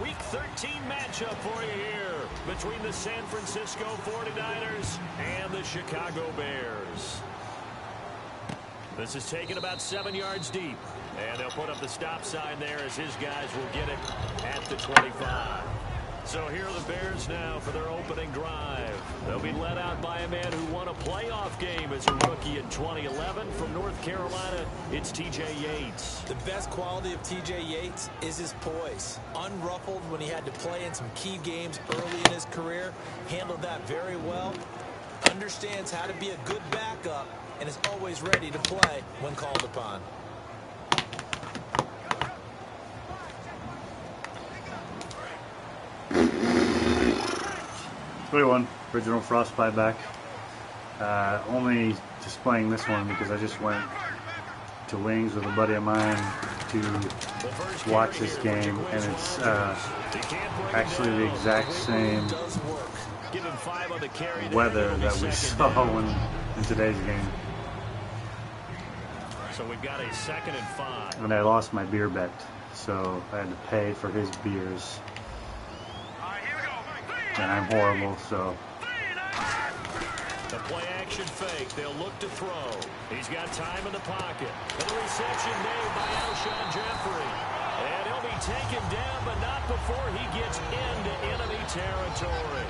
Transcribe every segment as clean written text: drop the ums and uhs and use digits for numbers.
Week 13 matchup for you here between the San Francisco 49ers and the Chicago Bears. This is taken about 7 yards deep, and they'll put up the stop sign there as his guys will get it at the 25. So here are the Bears now for their opening drive. They'll be led out by a man who won a playoff game as a rookie in 2011 from North Carolina. It's T.J. Yates. The best quality of T.J. Yates is his poise. Unruffled when he had to play in some key games early in his career. Handled that very well. Understands how to be a good backup and is always ready to play when called upon. 21, original Frostbite back. Only displaying this one because I just went to Wings with a buddy of mine to watch this game, and it's actually the exact same weather that we saw in today's game. So we've got a 2nd and 5. And I lost my beer bet, so I had to pay for his beers. And I'm horrible, so. The play action fake. They'll look to throw. He's got time in the pocket. And the reception made by Alshon Jeffrey. And he'll be taken down, but not before he gets into enemy territory.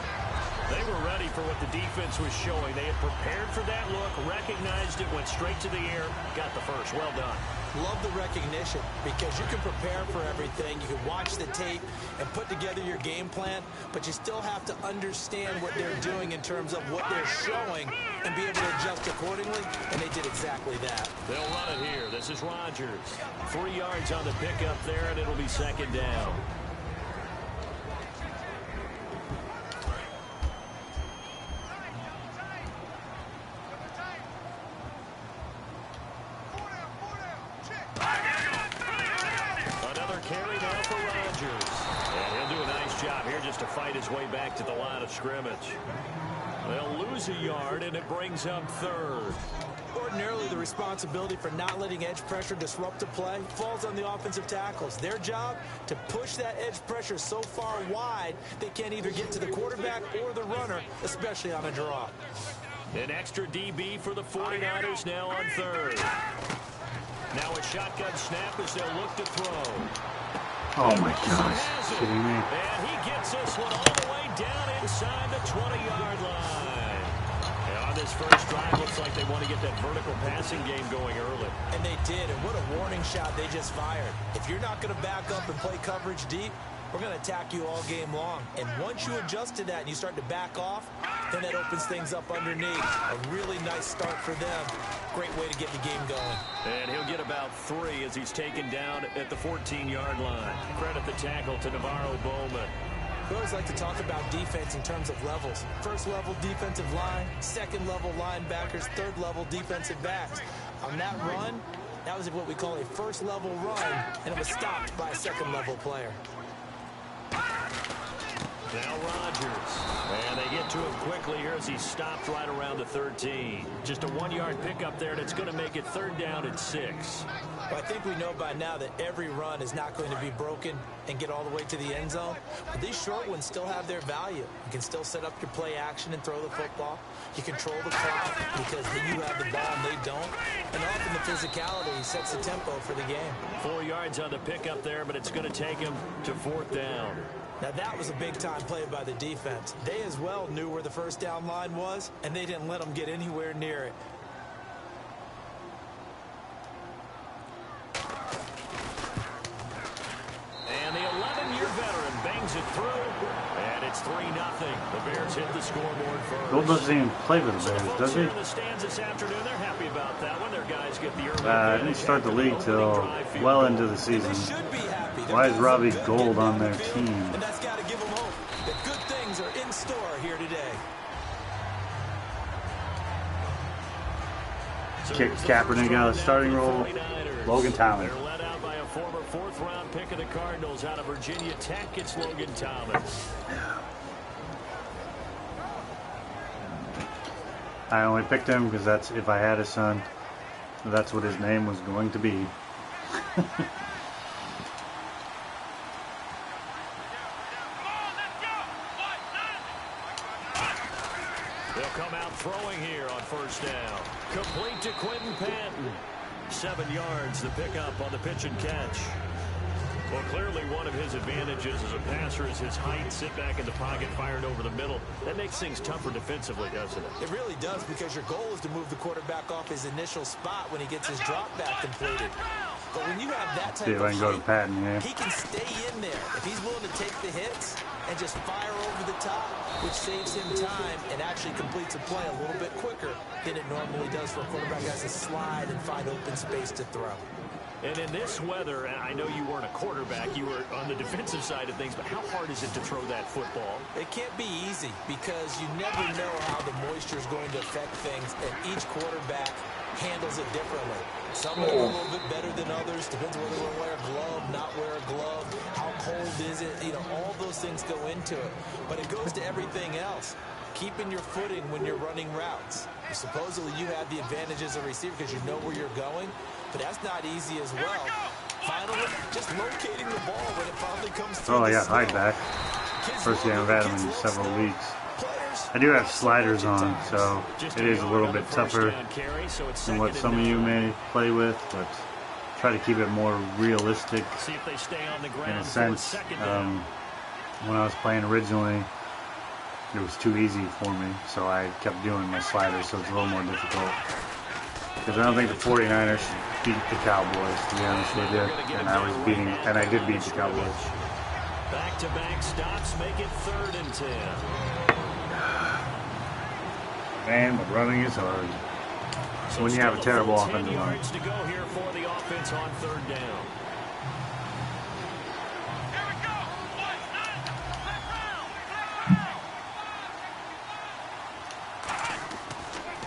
They were ready for what the defense was showing. They had prepared for that look, recognized it, went straight to the air, got the first. Well done. Love the recognition because you can prepare for everything. You can watch the tape and put together your game plan, but you still have to understand what they're doing in terms of what they're showing and be able to adjust accordingly, and they did exactly that. They'll run it here. This is Rodgers. 3 yards on the pickup there, and it'll be 2nd down. To fight his way back to the line of scrimmage. They'll lose a yard, and it brings up 3rd. Ordinarily, the responsibility for not letting edge pressure disrupt the play falls on the offensive tackles. Their job to push that edge pressure so far wide they can't either get to the quarterback or the runner, especially on a draw. An extra DB for the 49ers now on 3rd. Now a shotgun snap as they'll look to throw. Oh my gosh, kidding me. And he gets this one all the way down inside the 20-yard line. And on this first drive, looks like they want to get that vertical passing game going early. And they did, and what a warning shot they just fired. If you're not going to back up and play coverage deep, we're going to attack you all game long. And once you adjust to that and you start to back off, then that opens things up underneath. A really nice start for them. Great way to get the game going. And he'll get about 3 as he's taken down at the 14-yard line. Credit the tackle to Navarro Bowman. We always like to talk about defense in terms of levels. First level defensive line, second level linebackers, third level defensive backs. On that run, that was what we call a first level run, and it was stopped by a second level player. Now Rodgers. And they get to him quickly here as he stopped right around the 13. Just a 1-yard pickup there, and it's going to make it 3rd down and 6. Well, I think we know by now that every run is not going to be broken and get all the way to the end zone. But these short ones still have their value. You can still set up your play action and throw the football. You control the clock because you have the ball and they don't. And often the physicality sets the tempo for the game. 4 yards on the pickup there, but it's going to take him to 4th down. Now that was a big-time play by the defense. They as well knew where the first down line was, and they didn't let them get anywhere near it. And the 11-year veteran bangs it through, and it's 3-0. The Bears hit the scoreboard first. Gold doesn't even play for the Bears, does he? In the stands this afternoon, they're happy about that one. Their guys get the early I didn't start the league till well into the season. Why is Robbie Gold on their team? And that's got to give them hope that good things are in store here today. Kick Kaepernick out of the starting role. Logan Thomas. They're led out by a former 4th-round pick of the Cardinals out of Virginia Tech. It's Logan Thomas. I only picked him because that's, if I had a son, that's what his name was going to be. They'll come out throwing here on first down. Complete to Quentin Patton. 7 yards to pick up on the pitch and catch. Well, clearly one of his advantages as a passer is his height. Sit back in the pocket, fired over the middle. That makes things tougher defensively, doesn't it? It really does, because your goal is to move the quarterback off his initial spot when he gets his drop back completed. But when you have that type of height, he can stay in there. If he's willing to take the hits and just fire over the top, which saves him time and actually completes a play a little bit quicker than it normally does for a quarterback who has to slide and find open space to throw. And in this weather, I know you weren't a quarterback, you were on the defensive side of things, but how hard is it to throw that football? It can't be easy, because you never know how the moisture is going to affect things, and each quarterback handles it differently. Some are a little bit better than others. Depends whether they wear a glove, not wear a glove. How cold is it? You know, all those things go into it. But it goes to everything else. Keeping your footing when you're running routes. Supposedly you have the advantage as a receiver because you know where you're going, but that's not easy as well. Finally, just locating the ball when it finally comes through. Oh, I got high back. First game I've had him in several weeks. I do have sliders on, so it is a little bit tougher than what some of you may play with, but try to keep it more realistic in a sense. When I was playing originally, it was too easy for me, so I kept doing my sliders, so it's a little more difficult. Because I don't think the 49ers beat the Cowboys, to be honest with you, and I did beat the Cowboys. Back-to-back stops make it 3rd and 10. Man, but running is hard. So when you have a terrible offensive line. 10 yards to go here for the offense on 3rd down.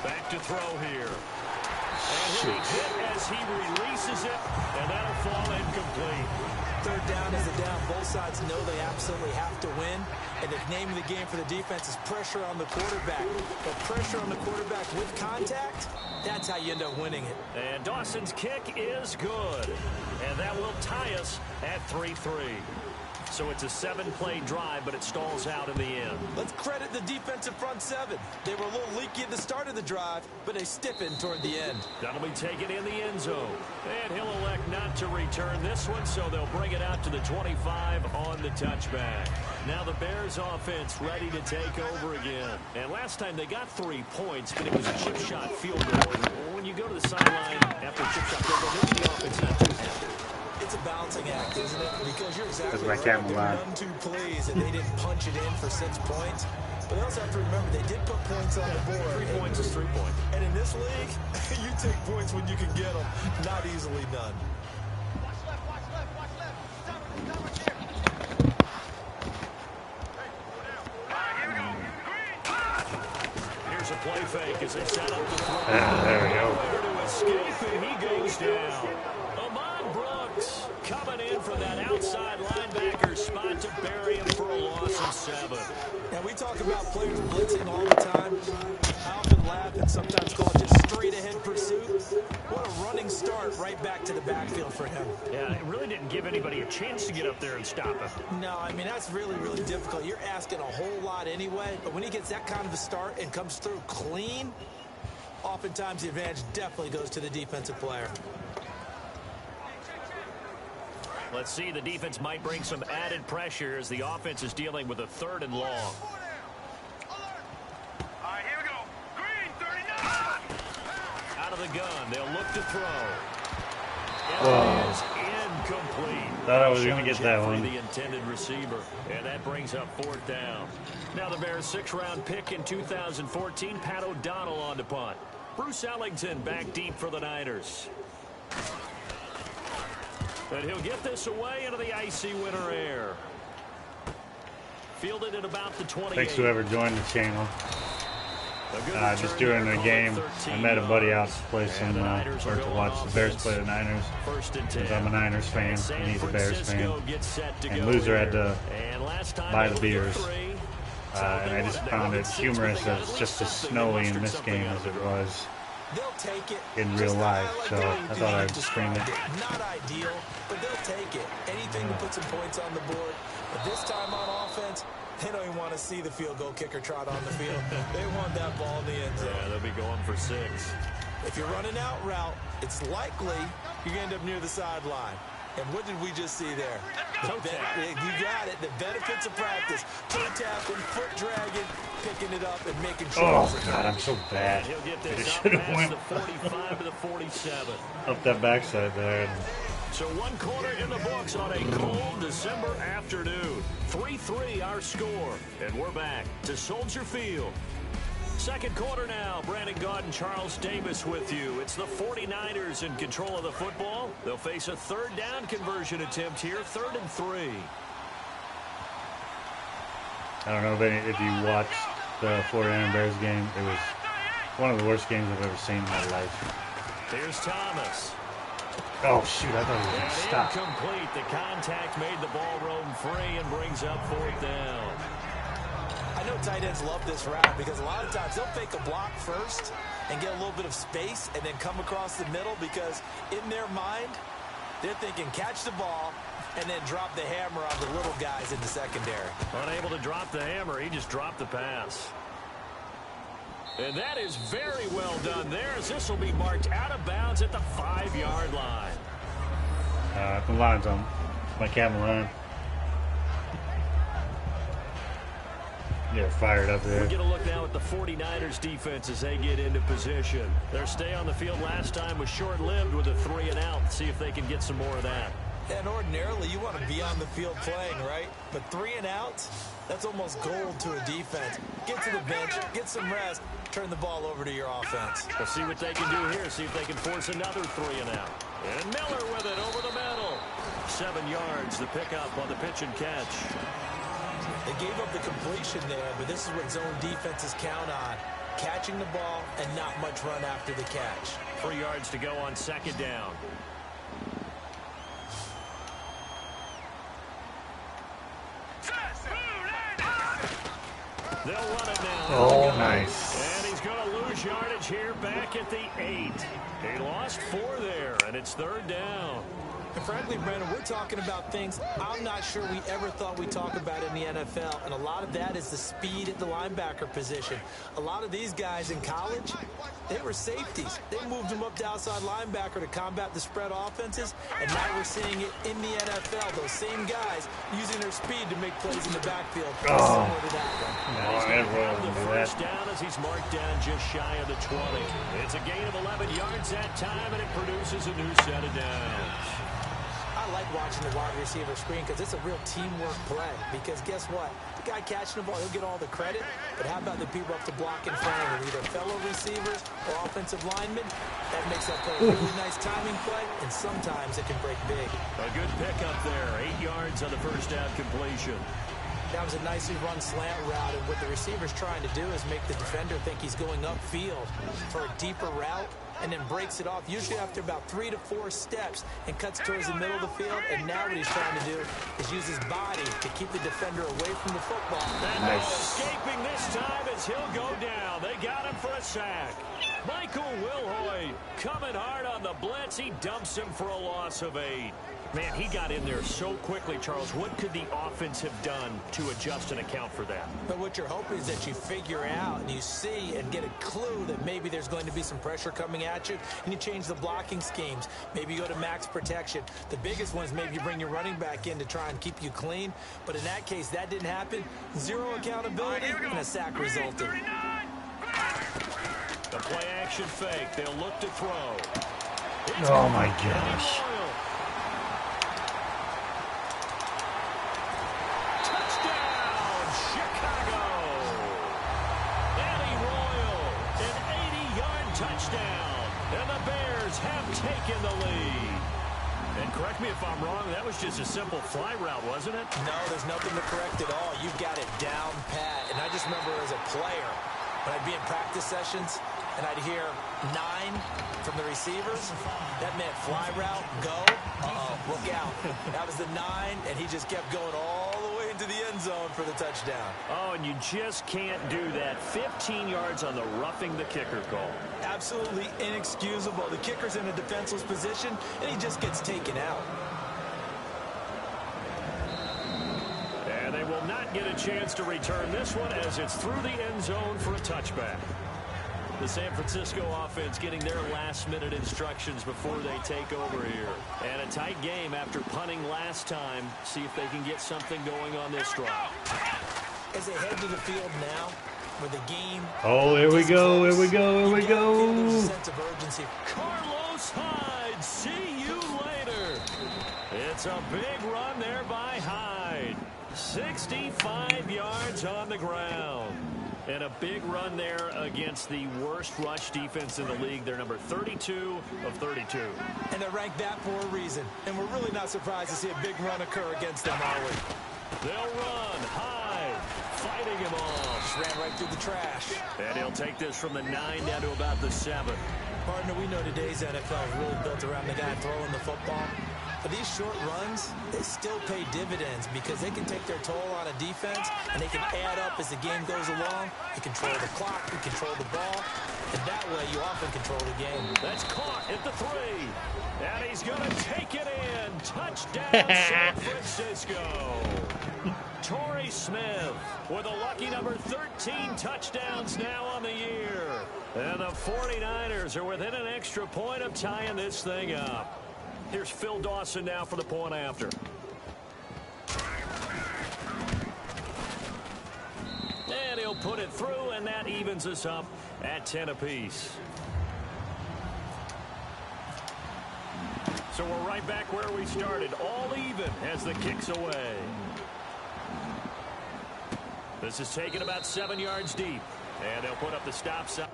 Back to throw here. And he'll be hit as he releases it, and that'll fall incomplete. 3rd down is a down. Both sides know they absolutely have to win. And the name of the game for the defense is pressure on the quarterback. But pressure on the quarterback with contact, that's how you end up winning it. And Dawson's kick is good. And that will tie us at 3-3. So it's a 7-play drive, but it stalls out in the end. Let's credit the defensive front 7. They were a little leaky at the start of the drive, but they stiffened toward the end. That'll be taken in the end zone. And he'll elect not to return this one, so they'll bring it out to the 25 on the touchback. Now the Bears offense ready to take over again. And last time they got 3 points, but it was a chip shot field goal. And when you go to the sideline after a chip shot field goal, maybe the offense not too happy. It's a balancing act, isn't it? Because you're exactly right. They run 2 plays and they didn't punch it in for 6 points. But they also have to remember they did put points on the board. 3 points is 3 points. And in this league, you take points when you can get them. Not easily done. Here's a play fake as they set up the throw. There we go. To escape, and he goes down. Coming in from that outside linebacker spot to bury him for a loss of 7. Now, we talk about players blitzing all the time. I often laugh and sometimes call it just straight-ahead pursuit. What a running start right back to the backfield for him. Yeah, it really didn't give anybody a chance to get up there and stop him. No, I mean, that's really, really difficult. You're asking a whole lot anyway, but when he gets that kind of a start and comes through clean, oftentimes the advantage definitely goes to the defensive player. Let's see, the defense might bring some added pressure as the offense is dealing with a 3rd and long. All right, here we go. Green, 39. Out of the gun, they'll look to throw. It is incomplete. Thought I was going to get that one. The intended receiver, and that brings up 4th down. Now the Bears' 6th-round pick in 2014, Pat O'Donnell on to punt. Bruce Ellington back deep for the Niners. But he'll get this away into the icy winter air. Fielded at about the 28. Thanks whoever joined the channel. Just during the game, I met a buddy out to play some, or to watch the Bears play the Niners. Because I'm a Niners fan, and he's a Bears fan. And Loser had to buy the beers. And I just found it humorous that it's just as snowy in this game as it was in real life, so I thought I'd screen it. Not ideal, but they'll take it. Anything to put some points on the board. But this time on offense, they don't even want to see the field goal kicker trot on the field. They want that ball in the end zone. Yeah, they'll be going for 6. If you're running out route, it's likely you're going to end up near the sideline. And what did we just see there? You got it. The benefits of practice. Toe tapping, foot dragging, picking it up, and making sure. Oh, God, I'm so bad. He'll get this It up should have past went the 45 to the 47. up that backside there. So 1 quarter in the books on a cold December afternoon. 3-3 our score. And we're back to Soldier Field. Second quarter now. Brandon Gaud and Charles Davis with you. It's the 49ers in control of the football. They'll face a third down conversion attempt here. 3rd and 3. I don't know if you watched the 49 Bears game. It was one of the worst games I've ever seen in my life. Here's Thomas. Oh, shoot, I thought he was going to And stop. incomplete. The contact made the ball roam free and brings up 4th down. I know tight ends love this route because a lot of times they'll fake a block first and get a little bit of space and then come across the middle because in their mind, they're thinking catch the ball and then drop the hammer on the little guys in the secondary. Unable to drop the hammer, he just dropped the pass. And that is very well done there as this will be marked out of bounds at the 5-yard line. The line's on my camera line. Get fired up there. We'll get a look now at the 49ers defense as they get into position. Their stay on the field last time was short-lived with a 3-and-out. See if they can get some more of that. And ordinarily, you want to be on the field playing, right? But 3-and-outs, that's almost gold to a defense. Get to the bench, get some rest, turn the ball over to your offense. We'll see what they can do here. See if they can force another 3-and-out. And Miller with it over the middle. 7 yards, the pickup on the pitch and catch. They gave up the completion there, but this is what zone defenses count on. Catching the ball and not much run after the catch. 3 yards to go on 2nd down. They'll run it now. Oh, nice. And he's going to lose yardage here back at the 8. He lost 4 there, and it's 3rd down. And frankly, Brandon, we're talking about things I'm not sure we ever thought we'd talk about in the NFL. And a lot of that is the speed at the linebacker position. A lot of these guys in college, they were safeties. They moved them up to outside linebacker to combat the spread offenses. And now we're seeing it in the NFL. Those same guys using their speed to make plays in the backfield. Similar to that one. He's going to grab the first down as he's marked down just shy of the 20. It's a gain of 11 yards that time, and it produces a new set of downs. I like watching the wide receiver screen because it's a real teamwork play. Because guess what? The guy catching the ball, he'll get all the credit. But how about the people up to block in front of him, either fellow receivers or offensive linemen? That makes that play a really nice timing play, and sometimes it can break big. A good pickup there. 8 yards on the first down completion. That was a nicely run slant route, and what the receiver's trying to do is make the defender think he's going upfield for a deeper route, and then breaks it off, usually after about 3 to 4 steps, and cuts towards the middle of the field. And now what he's trying to do is use his body to keep the defender away from the football. And escaping this time as he'll go down. They got him for a sack. Michael Wilhoit coming hard on the blitz. He dumps him for a loss of 8. Man, he got in there so quickly, Charles. What could the offense have done to adjust and account for that? But what you're hoping is that you figure out and you see and get a clue that maybe there's going to be some pressure coming at you, and you change the blocking schemes. Maybe you go to max protection. The biggest one is maybe you bring your running back in to try and keep you clean. But in that case, that didn't happen. 0 accountability, and a sack resulted. The play action fake. They'll look to throw. Oh, my gosh. Touchdown, and the Bears have taken the lead. And correct me if I'm wrong, that was just a simple fly route, wasn't it? No, there's nothing to correct at all. You've got it down pat. And I just remember as a player, when I'd be in practice sessions, and I'd hear 9 from the receivers, that meant fly route, go, look out. That was the 9, and he just kept going all the way into the end zone for the touchdown. Oh, and you just can't do that. 15 yards on the roughing the kicker call. Absolutely inexcusable. The kicker's in a defenseless position, and he just gets taken out. not get a chance to return this one as it's through the end zone for a touchback. The San Francisco offense getting their last-minute instructions before they take over here. And a tight game after punting last time. See if they can get something going on this drive. As they head to the field now, where the game... Oh, here we go, here we go, here we go. There's a sense of urgency. Carlos Hyde, see you later. It's a big run there by Hyde. 65 yards on the ground. And a big run there against the worst rush defense in the league. They're number 32 of 32. And they're ranked that for a reason. And we're really not surprised to see a big run occur against them, are we? They'll run. Hyde fighting him off. Just ran right through the trash. And he'll take this from the 9 down to about the 7. Partner, we know today's NFL is really built around the guy throwing the football. But these short runs, they still pay dividends because they can take their toll on a defense and they can add up as the game goes along. You control the clock, you control the ball, and that way you often control the game. That's caught at the 3. And he's going to take it in. Touchdown, San Francisco. Torrey Smith with a lucky number 13 touchdowns now on the year. And the 49ers are within an extra point of tying this thing up. Here's Phil Dawson now for the point after. And he'll put it through, and that evens us up at 10 apiece. So we're right back where we started, all even as the kick's away. This is taken about 7 yards deep, and they'll put up the stop sign.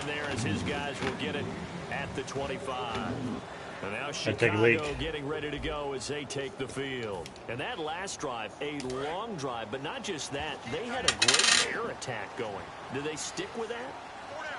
There as his guys will get it at the 25. And now Chicago getting ready to go as they take the field. And that last drive, a long drive, but not just that. They had a great air attack going. Do they stick with that?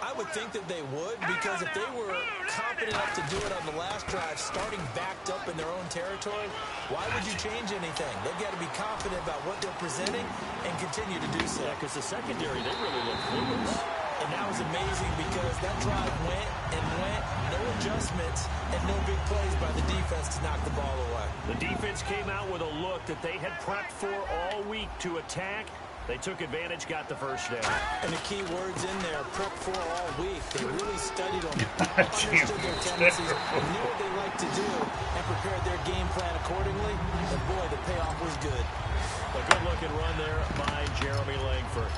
I would think that they would, because if they were confident enough to do it on the last drive, starting backed up in their own territory, why would you change anything? They've got to be confident about what they're presenting and continue to do so. Yeah, because the secondary, they really look clueless. And that was amazing because that drive went and went, no adjustments, and no big plays by the defense to knock the ball away. The defense came out with a look that they had prepped for all week to attack. They took advantage, got the first down. And the key words in there, prep for all week. They really studied them, understood their tendencies, knew what they liked to do, and prepared their game plan accordingly. And boy, the payoff was good. A good-looking run there by Jeremy Langford.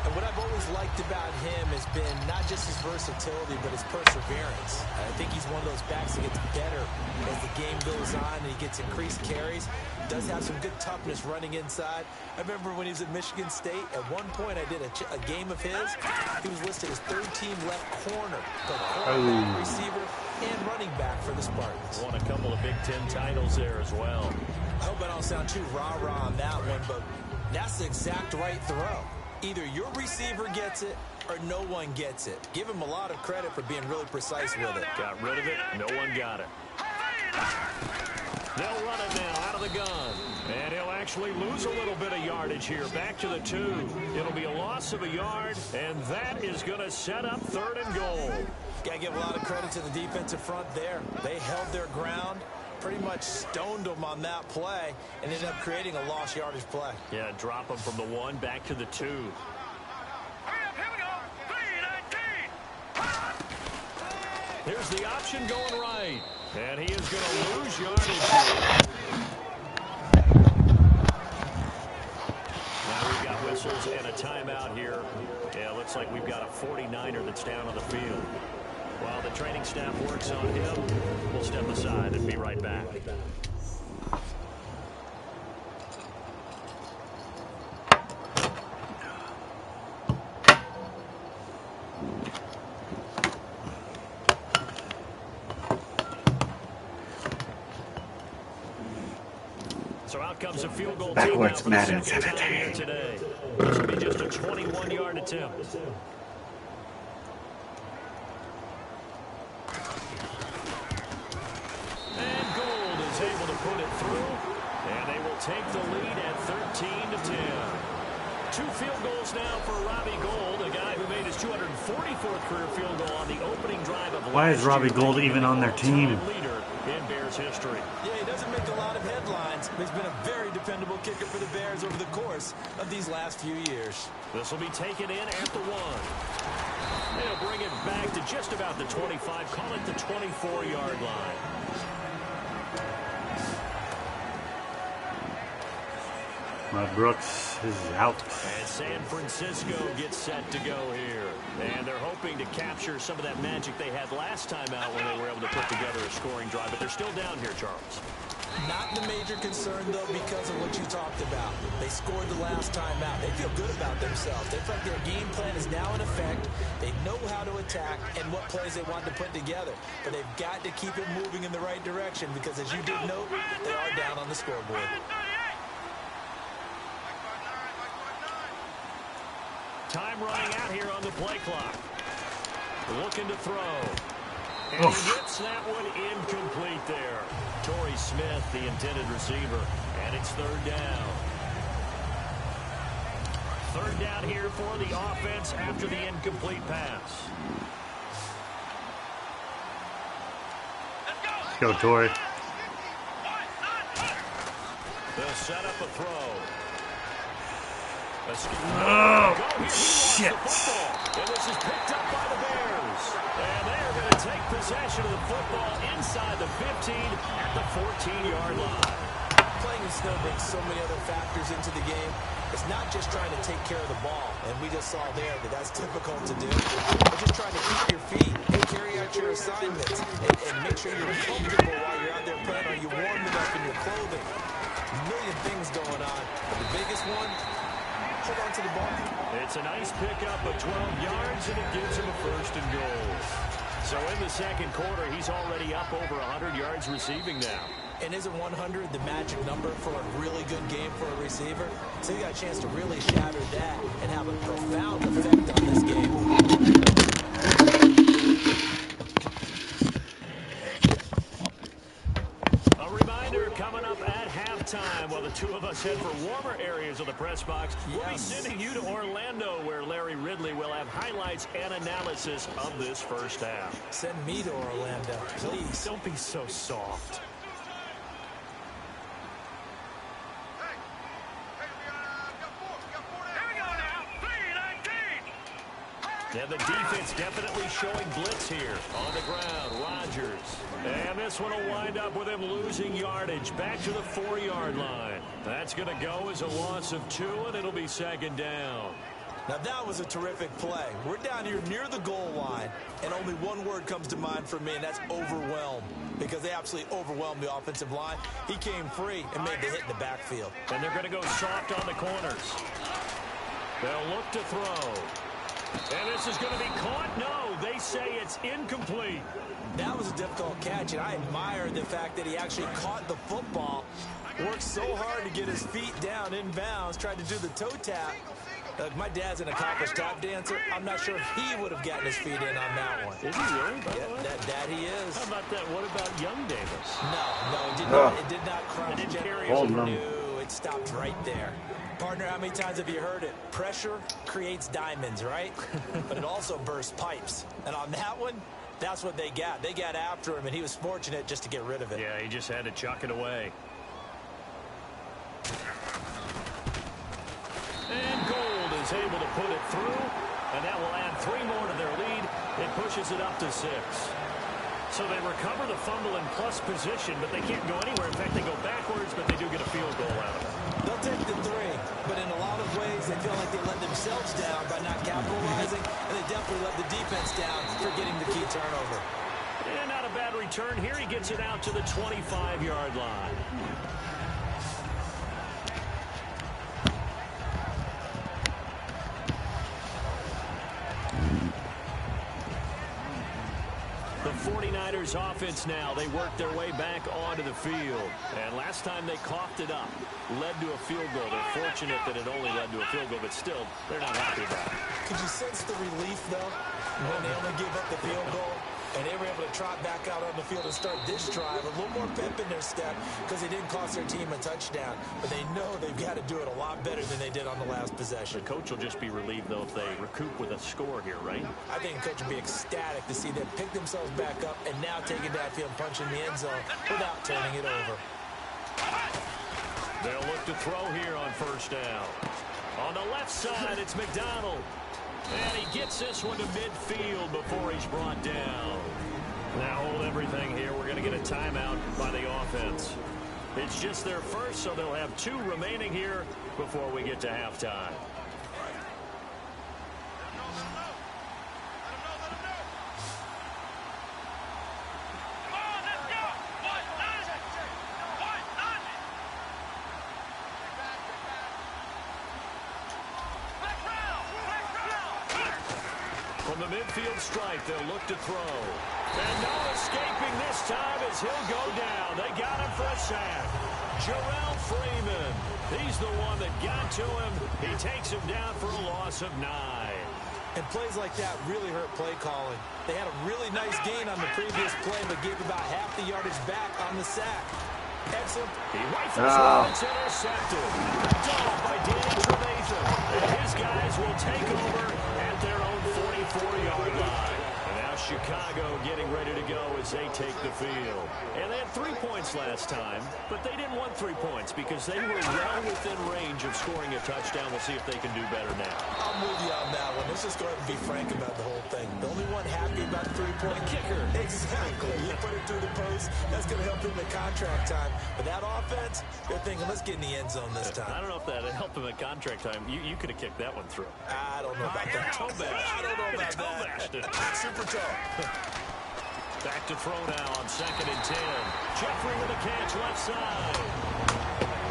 And what I've always liked about him has been not just his versatility, but his perseverance. I think he's one of those backs that gets better as the game goes on and he gets increased carries. Does have some good toughness running inside. I remember when he was at Michigan State, at one point I did a game of his. He was listed as third-team left corner, but quarterback, receiver, and running back for the Spartans. Won a couple of Big Ten titles there as well. I hope I don't sound too rah-rah on that one, but that's the exact right throw. Either your receiver gets it or no one gets it. Give him a lot of credit for being really precise with it. Got rid of it. No one got it. They'll run it now out of the gun. And he'll actually lose a little bit of yardage here. Back to the 2. It'll be a loss of a yard, and that is going to set up 3rd and goal. Got to give a lot of credit to the defensive front there. They held their ground, pretty much stoned them on that play, and ended up creating a lost yardage play. Yeah, drop them from the 1 back to the 2. Hurry up, here we go. 3-19. Here's the option going right. And he is going to lose yardage here. Now we've got whistles and a timeout here. Yeah, looks like we've got a 49er that's down on the field. While the training staff works on him, we'll step aside and be right back. So out comes a field goal team now for the second time here today. This will be just a 21-yard attempt. And Gould is able to put it through. And they will take the lead at 13-10. 2 field goals now for Robbie Gould, a guy who made his 244th career field goal on the opening drive of Why is Robbie Gould even on their team? Leader in Bears history. Yeah, he doesn't make a lot of headlines, but he's been a very dependable kicker for the Bears over the course of these last few years. This will be taken in at the 1. They'll bring it back to just about the 25, call it the 24-yard line. Brooks is out. And San Francisco gets set to go here. And they're hoping to capture some of that magic they had last time out when they were able to put together a scoring drive. But they're still down here, Charles. Not the major concern, though, because of what you talked about. They scored the last time out. They feel good about themselves. They feel like their game plan is now in effect. They know how to attack and what plays they want to put together. But they've got to keep it moving in the right direction because, as you did note, they are down on the scoreboard. Time running out here on the play clock. Looking to throw. And he hits that one incomplete there. Torrey Smith, the intended receiver. And it's 3rd down. 3rd down here for the offense after the incomplete pass. Let's go, Torrey. They'll set up a throw. Oh, shit. And this is picked up by the Bears. And they are going to take possession of the football inside the 15 at the 14-yard line. Playing in snow brings so many other factors into the game. It's not just trying to take care of the ball, and we just saw there that that's difficult to do. But just trying to keep your feet and carry out your assignments and make sure you're comfortable while you're out there playing. Are you warm enough in your clothing? A million things going on, but the biggest one, hold on to the ball. It's a nice pickup of 12 yards, and it gives him a 1st and goal. So in the second quarter, he's already up over 100 yards receiving now. And isn't 100 the magic number for a really good game for a receiver? So you got a chance to really shatter that and have a profound effect on this game. A reminder coming up at halftime while the two of us head for warmer areas of the press box. We'll be sending you to Orlando where Larry Ridley will have highlights and analysis of this first half. Send me to Orlando, please. Don't be so soft. And the defense definitely showing blitz here. On the ground, Rodgers. And this one will wind up with him losing yardage back to the 4-yard line. That's going to go as a loss of 2, and it'll be 2nd down. Now that was a terrific play. We're down here near the goal line, and only one word comes to mind for me, and that's overwhelmed. Because they absolutely overwhelmed the offensive line. He came free and made the hit in the backfield. And they're going to go soft on the corners. They'll look to throw. And this is going to be caught. No, they say it's incomplete. That was a difficult catch, and I admire the fact that he actually caught the football, worked so hard to get his feet down inbounds, tried to do the toe tap, My dad's an accomplished tap dancer. I'm not sure he would have gotten his feet in on that one. Is he really? Yeah, that he is. How about that? What about young Davis? No, it did not cross. It didn't carry Hold over. him. No, it stopped right there. Partner, how many times have you heard it? Pressure creates diamonds, right? But it also bursts pipes. And on that one, that's what they got. They got after him, and he was fortunate just to get rid of it. Yeah, he just had to chuck it away. And Gold is able to put it through, and that will add 3 more to their lead. It pushes it up to 6. So they recover the fumble in plus position, but they can't go anywhere. In fact, they go backwards, but they do get a field goal out of it. They'll take the 3, but in a lot of ways, they feel like they let themselves down by not capitalizing, and they definitely let the defense down for getting the key turnover. And not a bad return here. He gets it out to the 25-yard line. The 49ers offense now, they work their way back onto the field. And last time they coughed it up, led to a field goal. They're fortunate that it only led to a field goal, but still, they're not happy about it. Could you sense the relief, though, when they only gave up the field goal? And they were able to trot back out on the field and start this drive. A little more pep in their step because they didn't cost their team a touchdown. But they know they've got to do it a lot better than they did on the last possession. The coach will just be relieved, though, if they recoup with a score here, right? I think the coach will be ecstatic to see them pick themselves back up and now take it downfield, punch in the end zone without turning it over. They'll look to throw here on first down. On the left side, it's McDonald. And he gets this one to midfield before he's brought down. Now hold everything here. We're going to get a timeout by the offense. It's just their first, so they'll have 2 remaining here before we get to halftime. From the midfield stripe, they'll look to throw. And no escaping this time as he'll go down. They got him for a sack. Jarrell Freeman. He's the one that got to him. He takes him down for a loss of 9. And plays like that really hurt play calling. They had a really nice gain on the previous play, but gave about half the yardage back on the sack. Excellent. He rifles one. It's intercepted. Done by Danny Trevathan. And his guys will take over at their own 44-yard line. And now Chicago getting ready to go as they take the field. And they had 3 points last time, but they didn't want 3 points because they were well within range of scoring a touchdown. We'll see if they can do better now. I'm with you on that one. Let's just go ahead and be frank about the whole thing. The only one happy about the 3-point kicker. Exactly. You put it through the post. That's going to help him at contract time. But that offense, they're thinking, let's get in the end zone this time. I don't know if that helped him at contract time. You could have kicked that one through. I don't know about that. Toe bash. I don't know about that. Super tough. Back to throw now on 2nd and 10. Jeffrey with a catch left side.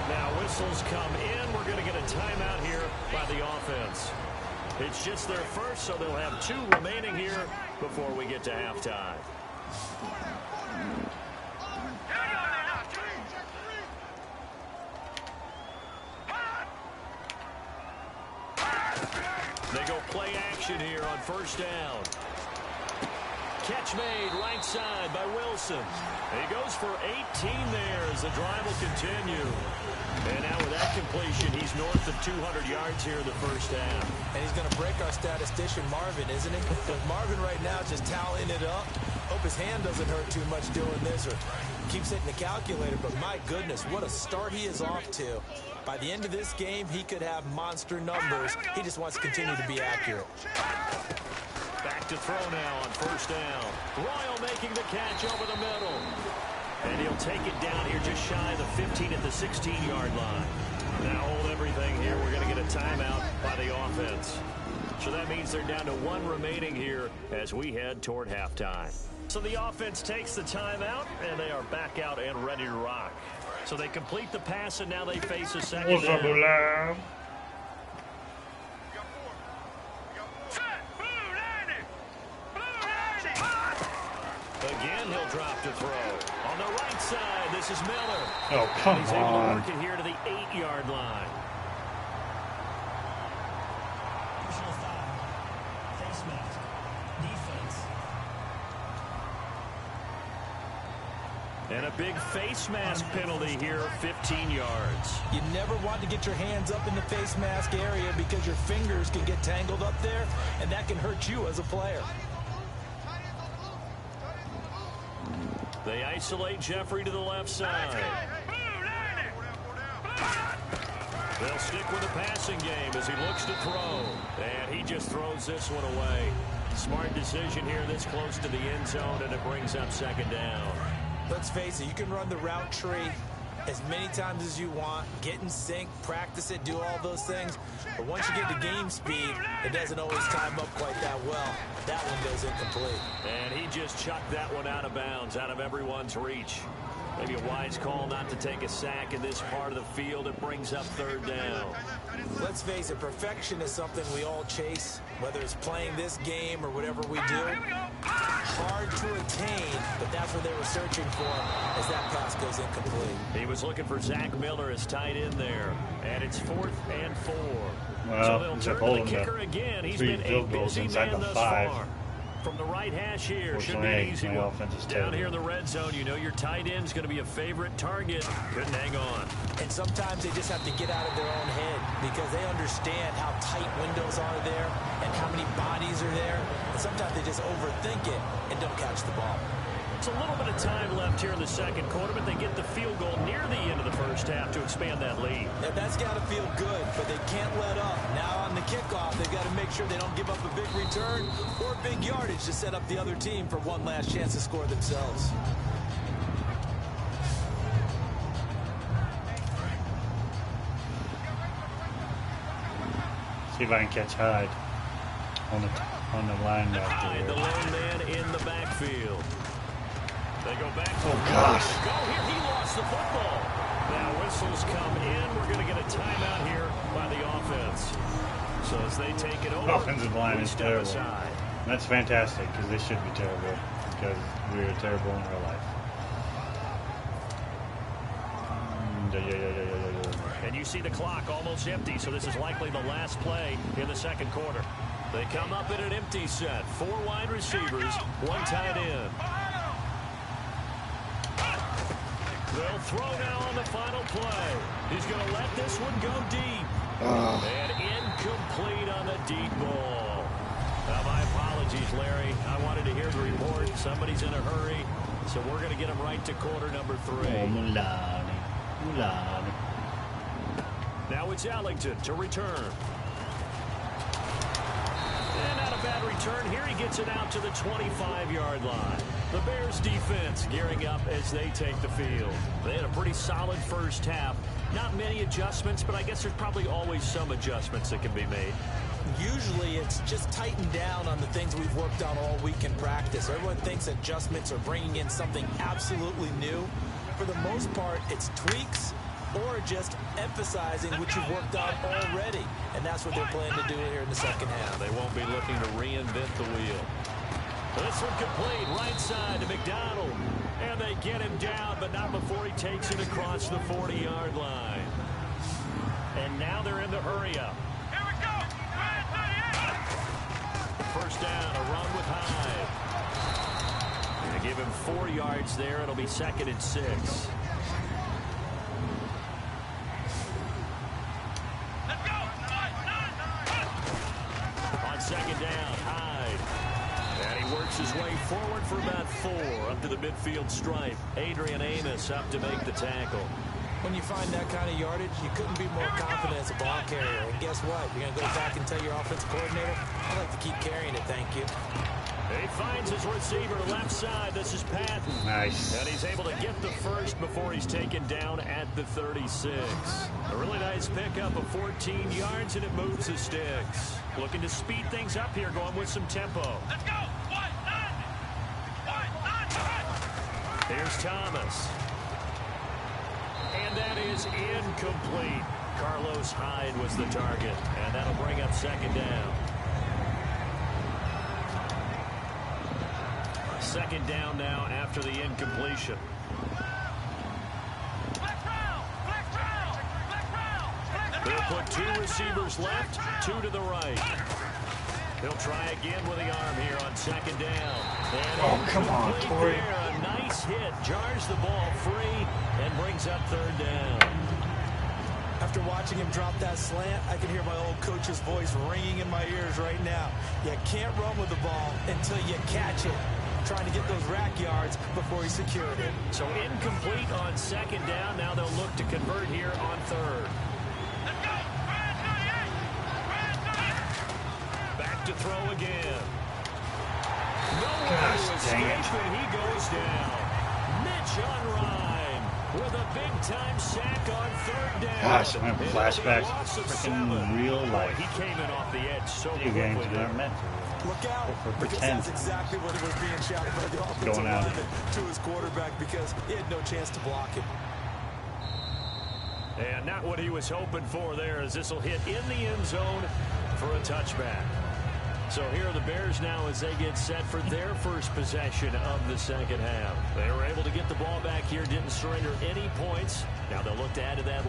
Now whistles come in. We're going to get a timeout here by the offense. It's just their first, so they'll have 2 remaining here before we get to halftime. They go play action here on first down. Catch made right side by Wilson. He goes for 18 there as the drive will continue. And now with that completion, he's north of 200 yards here in the first half. And he's going to break our statistician Marvin, isn't he? But Marvin right now just tallying it up. Hope his hand doesn't hurt too much doing this or keeps hitting the calculator. But my goodness, what a start he is off to. By the end of this game, he could have monster numbers. He just wants to continue to be accurate. Back to throw now on first down. Royal making the catch over the middle. And he'll take it down here just shy of the 15 at the 16-yard line. Now hold everything here. We're going to get a timeout by the offense. So that means they're down to 1 remaining here as we head toward halftime. So the offense takes the timeout, and they are back out and ready to rock. So they complete the pass, and now they face a second down. Again, he'll drop to throw. On the right side, this is Miller. Oh, come He's able to on. work it here to the 8-yard line. big face mask penalty here, 15 yards. You never want to get your hands up in the face mask area because your fingers can get tangled up there, and that can hurt you as a player. They isolate Jeffrey to the left side. They'll stick with the passing game as he looks to throw. And he just throws this one away. Smart decision here this close to the end zone, and it brings up second down. Let's face it, you can run the route tree as many times as you want, get in sync, practice it, do all those things. But once you get to game speed, it doesn't always time up quite that well. That one goes incomplete. And he just chucked that one out of bounds, out of everyone's reach. Maybe a wise call not to take a sack in this part of the field. It brings up third down. Let's face it, perfection is something we all chase, whether it's playing this game or whatever we do. Hard to attain, but that's what they were searching for as that pass goes incomplete. He was looking for Zach Miller as tight end there, and it's 4th and 4. Well, so they'll turn to the kicker again. He's been a busy man thus far. From the right hash here, should be an easy one. Down here in the red zone, you know your tight end's going to be a favorite target. Couldn't hang on. And sometimes they just have to get out of their own head because they understand how tight windows are there and how many bodies are there. And sometimes they just overthink it and don't catch the ball. It's a little bit of time left here in the second quarter, but they get the field goal near the end of the first half to expand that lead. Yeah, that's got to feel good, but they can't let up. Now on the kickoff, they've got to make sure they don't give up a big return or big yardage to set up the other team for one last chance to score themselves. See if I can catch Hyde on the line back Hyde, there. the lone man in the backfield. They go back to gosh. Go here. He lost the football. Now whistles come in. We're going to get a timeout here by the offense. So as they take it over, Offensive line is terrible. Aside. That's fantastic because they should be terrible because we're terrible in real life. And you see the clock almost empty, so this is likely the last play in the second quarter. They come up in an empty set. 4 wide receivers, 1 tight end. They'll throw now on the final play. He's going to let this one go deep. And incomplete on the deep ball. My apologies, Larry. I wanted to hear the report. Somebody's in a hurry, so we're going to get him right to quarter number 3. Now it's Ellington to return. And not a bad return here. He gets it out to the 25-yard line. The Bears defense gearing up as they take the field. They had a pretty solid first half. Not many adjustments, but I guess there's probably always some adjustments that can be made. Usually it's just tightened down on the things we've worked on all week in practice. Everyone thinks adjustments are bringing in something absolutely new. For the most part, it's tweaks or just emphasizing what you've worked on already. And that's what they're planning to do here in the second half. They won't be looking to reinvent the wheel. This one complete, right side to McDonald. And they get him down, but not before he takes it across the 40-yard line. And now they're in the hurry-up. Here we go. First down, a run with Hyde. They give him 4 yards there. It'll be 2nd and 6. Let's go. On 2nd down, Hyde. And he works his way forward for about 4 up to the midfield stripe. Adrian Amos up to make the tackle. When you find that kind of yardage, you couldn't be more confident as a ball carrier. And guess what? You're going to go back and tell your offensive coordinator, I'd like to keep carrying it, thank you. He finds his receiver left side. This is Patton. Nice. And he's able to get the first before he's taken down at the 36. A really nice pickup of 14 yards, and it moves the sticks. Looking to speed things up here, going with some tempo. Let's go. Here's Thomas. And that is incomplete. Carlos Hyde was the target, and that'll bring up 2nd down. 2nd down now after the incompletion. They'll put 2 receivers left, 2 to the right. He'll try again with the arm here on 2nd down. And oh, come on, Corey. A nice base hit jars the ball free and brings up third down. After watching him drop that slant, I can hear my old coach's voice ringing in my ears right now. You can't run with the ball until you catch it. Trying to get those rack yards before he secured it. So incomplete on second down. Now they'll look to convert here on third. Let's go! Back to throw again. Gosh, dang it. And he goes down. Mitch Unrein with a big-time sack on third down. Gosh, I'm having flashbacks to freaking real life. He came in off the edge so Video games are not meant Look out, for because pretend. that's exactly what was being shouted by the offensive Going out. lineman to his quarterback because he had no chance to block him. And not what he was hoping for there, as this will hit in the end zone for a touchback. So here are the Bears now as they get set for their first possession of the second half. They were able to get the ball back here, didn't surrender any points. Now they'll look to add to that.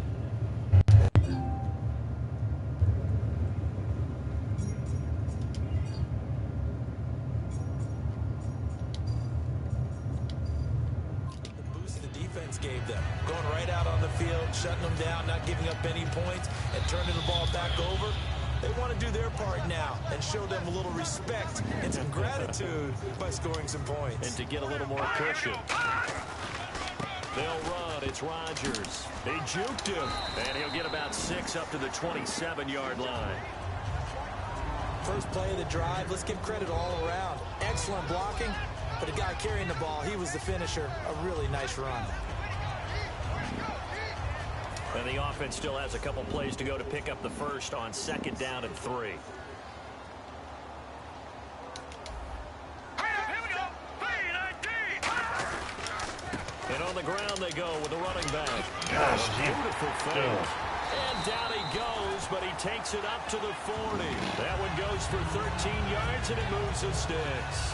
Gave them. Going right out on the field, shutting them down, not giving up any points, and turning the ball back over. They want to do their part now and show them a little respect and some gratitude by scoring some points. And to get a little more cushion. They'll run. It's Rodgers. They juked him. And he'll get about 6 up to the 27-yard line. First play of the drive. Let's give credit all around. Excellent blocking. But the guy carrying the ball, he was the finisher. A really nice run. And the offense still has a couple plays to go to pick up the first on second down and 3. Here we go! And on the ground they go with the running back. Gosh, Beautiful fake. And down he goes, but he takes it up to the 40. That one goes for 13 yards, and it moves the sticks.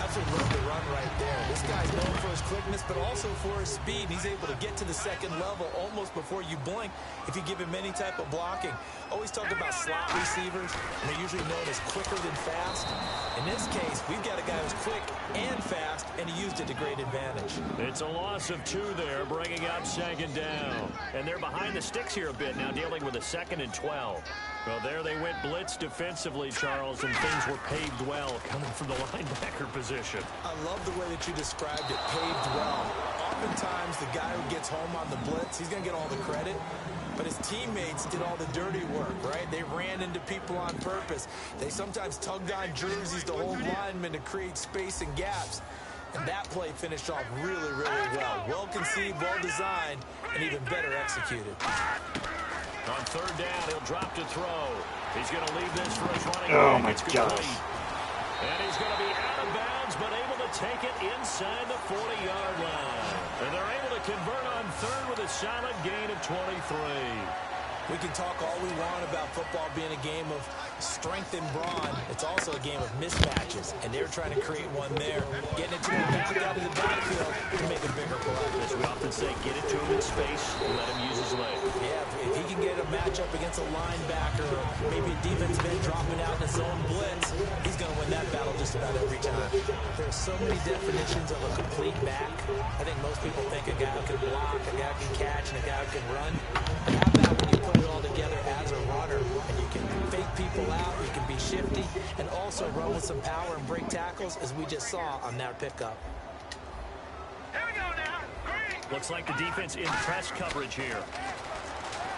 Absolutely love the run right there. This guy's known for his quickness, but also for his speed. He's able to get to the second level almost before you blink if you give him any type of blocking. Always talk about slot receivers, and they're usually known as quicker than fast. In this case, we've got a guy who's quick and fast, and he used it to great advantage. It's a loss of 2 there, bringing up second down. And they're behind the sticks here a bit now, dealing with a 2nd and 12. Well, there they went blitz defensively, Charles, and things were paved well coming from the linebacker position. I love the way that you described it, paved well. Oftentimes, the guy who gets home on the blitz, he's going to get all the credit. But his teammates did all the dirty work, right? They ran into people on purpose. They sometimes tugged on jerseys to hold linemen to create space and gaps. And that play finished off really, really well. Well conceived, well designed, and even better executed. On third down, he'll drop to throw. He's going to leave this for his running Oh, back. my It's gosh. complete. And he's going to be out of bounds, but able to take it inside the 40-yard line. And they're able to convert on third with a solid gain of 23. We can talk all we want about football being a game of strength and brawn. It's also a game of mismatches, and they're trying to create one there. Getting it to him back out of the backfield to make a bigger play. As we often say, get it to him in space and let him use his leg. Yeah, if he can get a matchup against a linebacker or maybe a defensive end dropping out in his own blitz, he's going to win that battle just about every time. There's so many definitions of a complete back. I think most people think a guy who can block, a guy who can catch, and a guy who can run. But how about when you put it all together as a runner and you can fake people out, you can be shifty, and also run with some power and break tackles, as we just saw on that pickup. Here we go now. Green. Looks like the defense in press coverage here.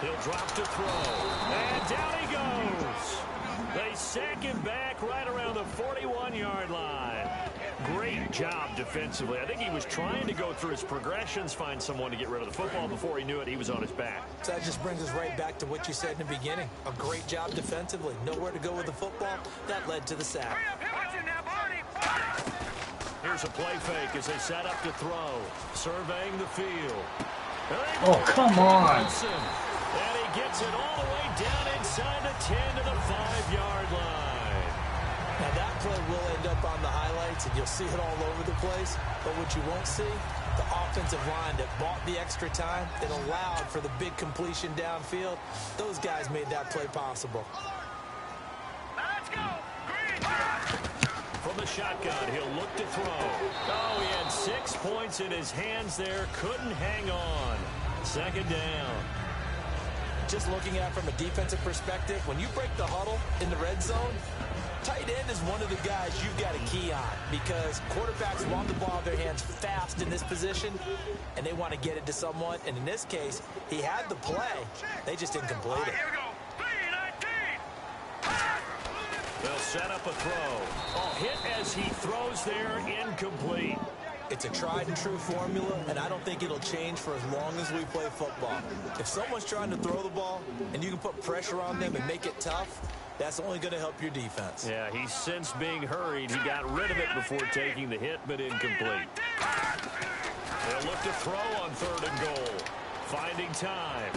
He'll drop to throw. And down he goes. They sack him back right around the 41-yard line. Great job defensively. I think he was trying to go through his progressions, find someone to get rid of the football. Before he knew it, he was on his back. So that just brings us right back to what you said in the beginning. A great job defensively. Nowhere to go with the football. That led to the sack. Watching now, Barney. Here's a play fake as they set up to throw. Surveying the field. Oh, come on. And he gets it all the way down inside the 10 to the 5-yard line. Now that play will end up on the highlights, and you'll see it all over the place. But what you won't see, the offensive line that bought the extra time, it allowed for the big completion downfield. Those guys made that play possible. Let's go. Green. From the shotgun. He'll look to throw. Oh, he had 6 points in his hands there. Couldn't hang on. Second down. Just looking at it from a defensive perspective, when you break the huddle in the red zone, tight end is one of the guys you've got to key on because quarterbacks want the ball in their hands fast in this position, and they want to get it to someone. And in this case, he had the play. They just didn't complete it. They'll set up a throw. Oh, hit as he throws there, incomplete. It's a tried and true formula, and I don't think it'll change for as long as we play football. If someone's trying to throw the ball and you can put pressure on them and make it tough, that's only going to help your defense. Yeah, he's since being hurried. He got rid of it before taking the hit, but incomplete. They'll look to throw on 3rd and goal. Finding time.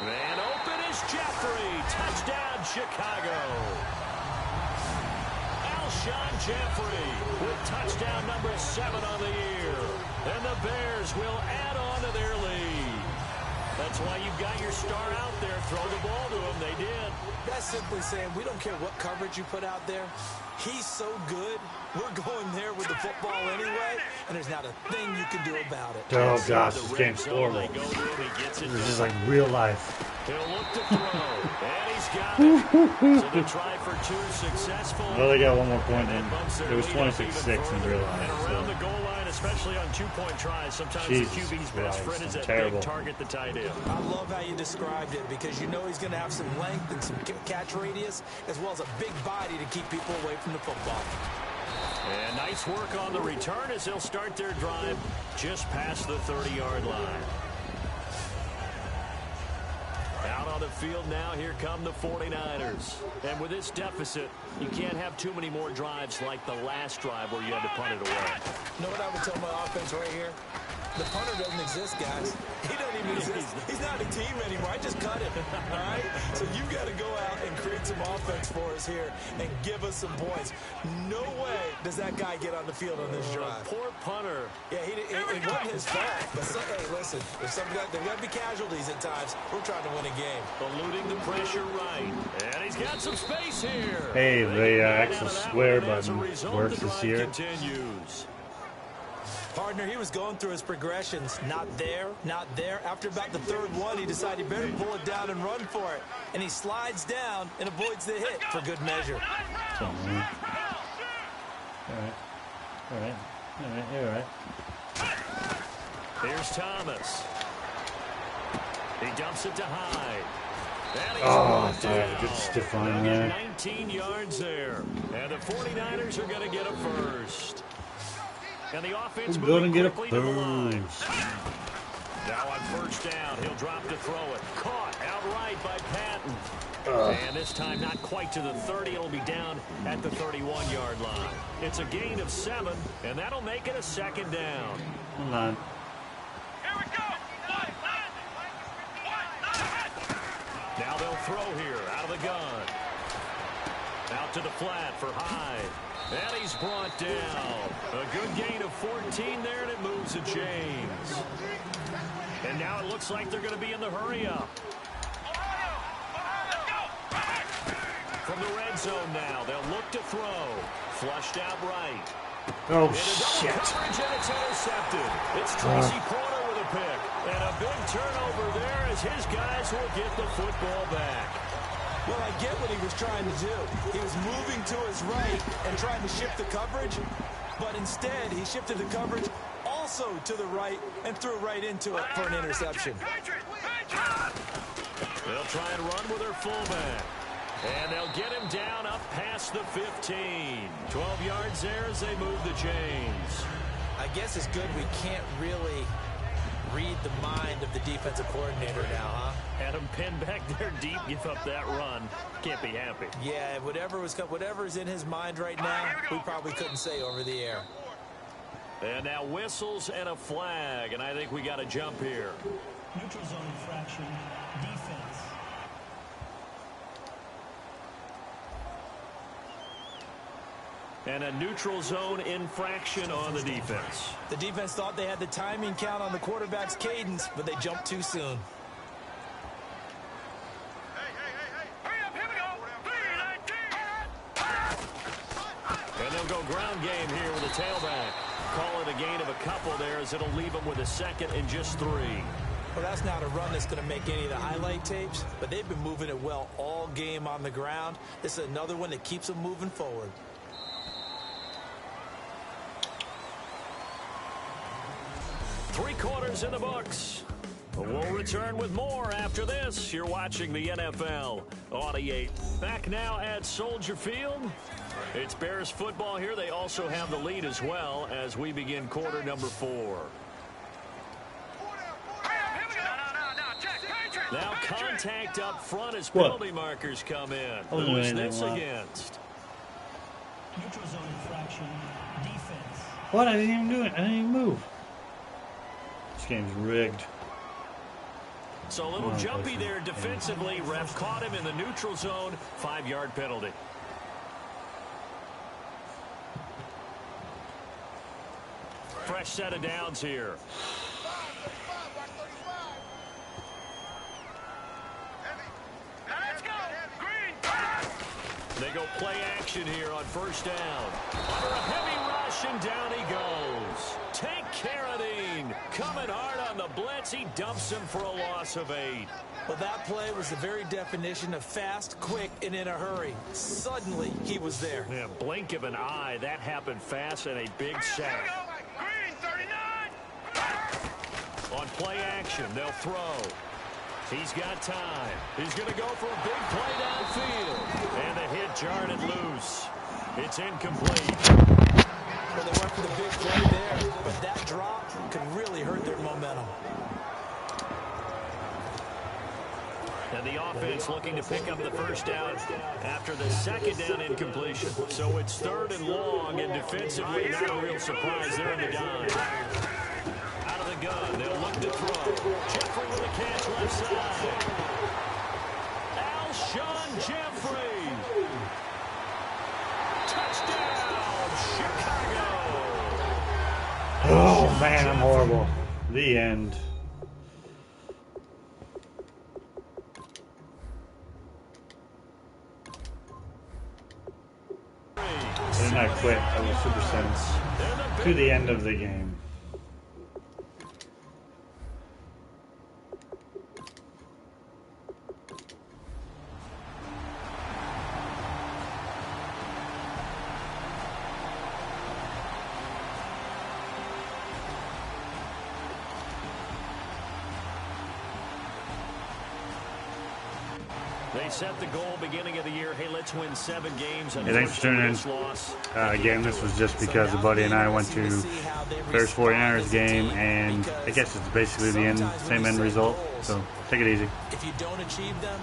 And open is Jeffrey. Touchdown, Chicago. Alshon Jeffrey with touchdown number 7 on the year. And the Bears will add on to their lead. That's why you've got your star out there. Throw the ball to him. They did. That's simply saying we don't care what coverage you put out there. He's so good. We're going there with the football anyway, and there's not a thing you can do about it. Oh, gosh, this game's horrible. This is like real life. He'll look to throw, and he's got it. So the try for 2 successful. Well, they got one more point in. It was 26-6 in real life. And around the goal line, especially on 2-point tries, sometimes the QB's best friend is that big target, the tight end. I love how you described it because you know he's going to have some length and some catch radius as well as a big body to keep people away from the football. And nice work on the return as they'll start their drive just past the 30-yard line. Out on the field now, here come the 49ers. And with this deficit, you can't have too many more drives like the last drive where you had to punt it away. You know what I would tell my offense right here? The punter doesn't exist, guys. He doesn't even exist. He's not a team anymore. I just cut him, all right? So you've got to go out and create some offense for us here and give us some points. No way does that guy get on the field on this drive. Poor punter. Yeah, it wasn't his fault. But hey, listen, if there got to be casualties at times, we're trying to win a game. Eluding the pressure right. And he's got some space here. Hey, the actual square button works this year. Continues. Partner, he was going through his progressions. Not there, not there. After about the 3rd one, he decided he better pull it down and run for it. And he slides down and avoids the hit for good measure. All right. Here's Thomas. He dumps it to Hyde. Good stiff line there. 19 yards there. And the 49ers are going to get a first. And the offense moving quickly to the line. Now on 1st down, he'll drop to throw it. Caught outright by Patton. And this time not quite to the 30. It'll be down at the 31-yard line. It's a gain of 7, and that'll make it a 2nd down. Hold on. Here we go. Now they'll throw here out of the gun. Out to the flat for Hyde. And he's brought down. A good gain of 14 there, and it moves to James. And now it looks like they're going to be in the hurry-up. From the red zone now, they'll look to throw. Flushed out right. Oh, shit. Coverage, and it's intercepted. It's Tracy Porter with a pick. And a big turnover there as his guys will get the football back. Well, I get what he was trying to do. He was moving to his right and trying to shift the coverage, but instead he shifted the coverage also to the right and threw right into it for an interception. They'll try and run with their fullback. And they'll get him down up past the 15. 12 yards there as they move the chains. I guess it's good we can't really read the mind of the defensive coordinator now, huh? Had him pinned back there deep, give up that run. Can't be happy. Yeah, whatever's in his mind right now, we probably couldn't say over the air. And now whistles and a flag, and I think we got to jump here. Neutral zone infraction, defense. And a neutral zone infraction on the defense. The defense thought they had the timing count on the quarterback's cadence, but they jumped too soon. And they'll go ground game here with a tailback. Call it a gain of a couple there as it'll leave them with a 2nd and just 3. Well, that's not a run that's going to make any of the highlight tapes, but they've been moving it well all game on the ground. This is another one that keeps them moving forward. Three quarters in the books. We'll return with more after this. You're watching the NFL on EA. Back now at Soldier Field. It's Bears football here. They also have the lead as well as we begin quarter number 4. Now contact up front as penalty markers come in. Who's this against? Neutral zone infraction. Defense. What? I didn't even do it. I didn't even move. This game's rigged. So a little jumpy there defensively. Ref caught him in the neutral zone. 5-yard penalty. Fresh set of downs here. They go play action here on first down. Under a heavy rush, and down he goes. Tank Carradine coming hard on the blitz. He dumps him for a loss of 8. Well, that play was the very definition of fast, quick, and in a hurry. Suddenly, he was there. Yeah, blink of an eye. That happened fast and a big sack. On play action, they'll throw. He's got time. He's going to go for a big play downfield. And the hit jarred it loose. It's incomplete. Well, they went for the big play there, but that drop could really hurt their momentum. And the offense looking to pick up the first down after the 2nd down incompletion. So it's 3rd and long, and defensively not a real surprise. They're in the dime. Out of the gun, they'll look to throw. Jeffrey with a catch left side. Alshon Jeffrey. Touchdown, Chicago. Oh, man, I'm horrible. The end. And I quit. I was super sense to the end of the game. They set the goal beginning of the year. Hey, let's win 7 games. Hey, thanks for tuning in. Again, this was just because a buddy and I went to Bears 49ers game, and I guess it's basically the same end result. So take it easy. If you don't achieve them,